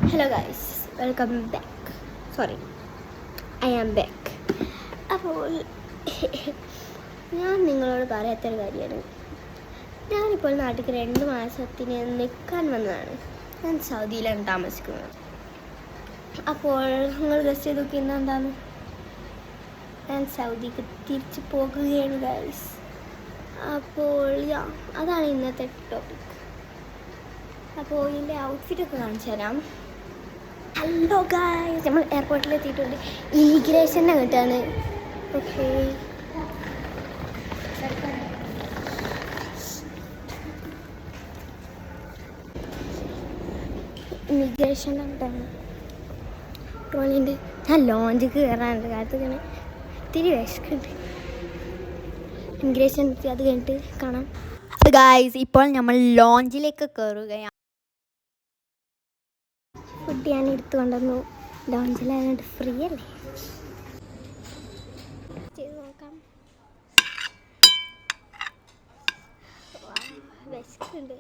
Hello guys, welcome back. Sorry, I am back. അപ്പോൾ ഞാൻ നിങ്ങളോട് പറയാത്തൊരു കാര്യമാണ്. ഞാനിപ്പോൾ നാട്ടിൽ 2 മാസത്തിന് നിൽക്കാൻ വന്നതാണ്. ഞാൻ സൗദിയിലാണ് താമസിക്കുന്നത്. അപ്പോൾ നിങ്ങൾ ഗസ്റ്റ് ചെയ്ത് നോക്കിയിരുന്ന എന്താണ്, ഞാൻ സൗദിക്ക് തിരിച്ച് പോകുകയാണ് ഗൈസ്. അപ്പോൾ അതാണ് ഇന്നത്തെ ടോപ്പിക്. അപ്പോൾ ഇതിൻ്റെ ഔട്ട്ഫിറ്റൊക്കെ കാണിച്ചു തരാം. ഹലോ ഗായ്സ്, നമ്മൾ എയർപോർട്ടിൽ എത്തിയിട്ടുണ്ട്. ഇമിഗ്രേഷനെ കിട്ടാണ്. ഓക്കെ, ഇമിഗ്രേഷനായിട്ടാണ് ട്രോളിയുണ്ട്. ഞാൻ ലോഞ്ച് കയറാനുണ്ട്. കാലത്ത് ഇത്തിരി വിശക്കുണ്ട്. ഇമിഗ്രേഷൻ എത്തി, അത് കഴിഞ്ഞിട്ട് കാണാം. ഗായ്സ്, ഇപ്പോൾ നമ്മൾ ലോഞ്ചിലേക്ക് കയറുകയാണ്. ഫുഡ് ഞാൻ എടുത്തു കൊണ്ടുവന്നു. ലോഞ്ചിലായതുകൊണ്ട് ഫ്രീ അല്ലേ, ചെയ്ത് നോക്കാം. വിശക്കുണ്ട്.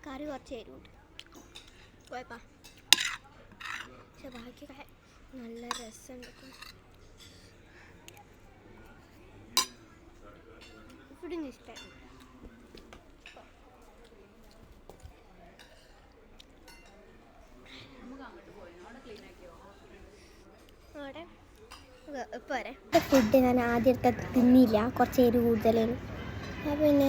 കറി കുറച്ച് എരിവുണ്ട്, കുഴപ്പം. പക്ഷെ ബാക്കിയൊക്കെ നല്ല രസമുണ്ട്. ഫുഡിന് ഇഷ്ടമായി. അവിടെ ഫുഡ് ഞാൻ ആദ്യത്തെ തിന്നില്ല, കുറച്ച് എരിവ് കൂടുതലാണ്. അപ്പോൾ പിന്നെ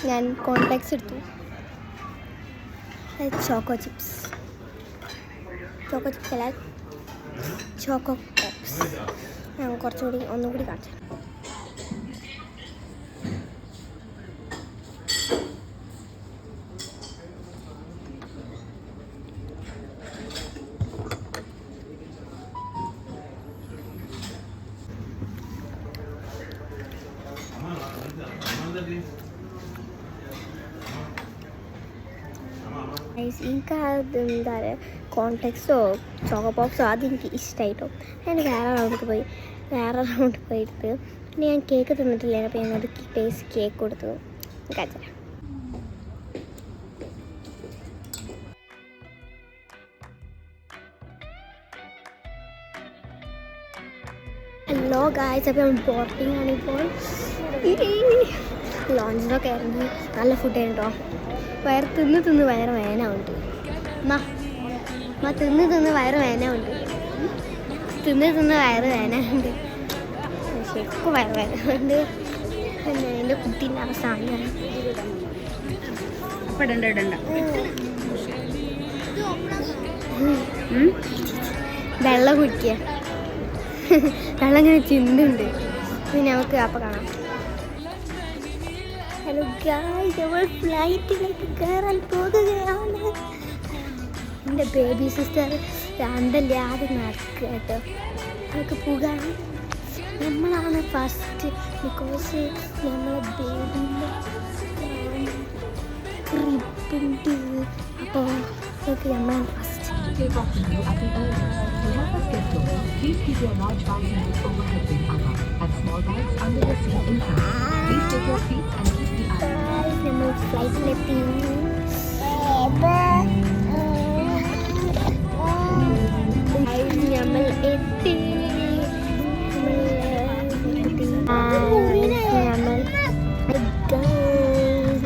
ഞാൻ കോൺഫ്ലെക്സ് എടുത്തു. ചോക്കോ ചിപ്സ് അല്ല, ചോക്കോ പോപ്സ്. ഞാൻ ഒന്നും കൂടി കാണിച്ചു. എനിക്ക് എന്താ പറയുക, കോൺടെക്സ്റ്റോ ചോക്കോ പോപ്സോ അതെനിക്ക് ഇഷ്ടമായിട്ടോ. ഞാൻ വേറെ റൗണ്ട് പോയിട്ട് പിന്നെ ഞാൻ കേക്ക് തിന്നിട്ടില്ല. അപ്പോൾ ഞാനത് ടേസ്റ്റ് കേക്ക് കൊടുത്തു. കാണിച്ചു. ഹലോ ഗായ്സ്, അപ്പോൾ നമ്മൾ ബോർഡിംഗ് ആണിപ്പോൾ. ലോഞ്ചിലൊക്കെ ഇറങ്ങി നല്ല ഫുഡ് കേട്ടോ. തിന്ന് വയറ് വേദനയുണ്ട്. തിന്ന് വയറ് വേദനയുണ്ട്. വയറ് വേദനയുണ്ട്. ശരിക്കും വയറ് വേദനയുണ്ട്. പിന്നെ എൻ്റെ കുട്ടീൻ്റെ അവസാനം വെള്ളം കുടിക്കുക. വെള്ളം ഇങ്ങനെ ചിന്തുണ്ട്. പിന്നെ നമുക്ക് അപ്പം കാണാം. ഹലോ ഗായ്സ്, നമ്മൾ ഫ്ലൈറ്റിലേക്ക് കയറാൻ പോകുകയാണ്. എൻ്റെ ബേബി സിസ്റ്റർ അന്തല്ലാതെ നടക്കുക കേട്ടോ. നമുക്ക് പോകാൻ നമ്മളാണ് ഫസ്റ്റ്. ബിക്കോസ് നമ്മളെ ബേബിൻ്റെ റിപ്പുണ്ട്. അപ്പോൾ നമുക്ക് നമ്മളാണ് first. Take off at the earliest. To help us get going, please keep your large bags in the overhead bin cover and small bags under the seat in front. Please take your seats and keep the eye. നമ്മൾ ഫ്ലൈറ്റിലെത്തി. നമ്മൾ എത്തി.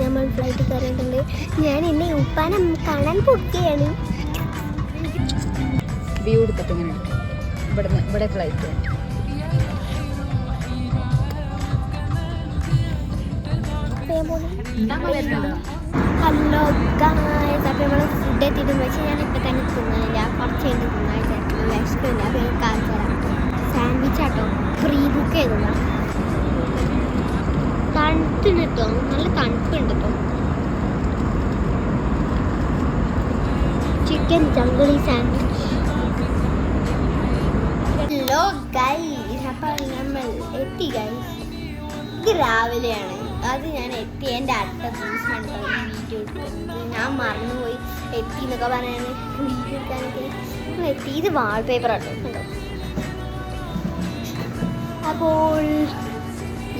നമ്മൾ flight കയറിയിട്ടുണ്ട്. ഞാൻ എന്നെ ഉപ്പാനം കാണാൻ പോവുകയാണ്. View എടുത്തിട്ട് ഇങ്ങനെ ഇവിടെ ഫ്ലൈറ്റ്. ഹലോ ഗായ്സ്, അപ്പോൾ നമ്മൾ ഫുഡ് എത്തിയിട്ടെന്ന് വെച്ചാൽ ഞാൻ ഇപ്പം തന്നെ തിന്നുന്നില്ല, കുറച്ച് കഴിഞ്ഞ് തിന്നായിട്ട് വിശക്കില്ല. അപ്പോൾ ഞാൻ കാണിച്ചു തരാം. സാൻഡ്വിച്ച് ആട്ടോ, പ്രീ ബുക്ക് ചെയ്തതാ. തണുപ്പിന് കേട്ടോ, നല്ല തണുപ്പുണ്ട് കേട്ടോ. Chicken jungli sandwich. Hello guys, അപ്പോൾ നമ്മൾ എത്തി ഗൈസ്. ഇത് രാവിലെയാണ്. അത് ഞാൻ എത്തിയതിൻ്റെ അടുത്ത ദിവസമാണ് വീഡിയോ ഞാൻ മറന്നുപോയി എത്തി എന്നൊക്കെ പറയാൻ വീഡിയോ എടുക്കാനൊക്കെ എത്തി. ഇത് വാൾപേപ്പർ ആട്ടോ കണ്ടോ. അപ്പോൾ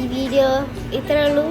ഈ വീഡിയോ ഇത്രയേ ഉള്ളൂ.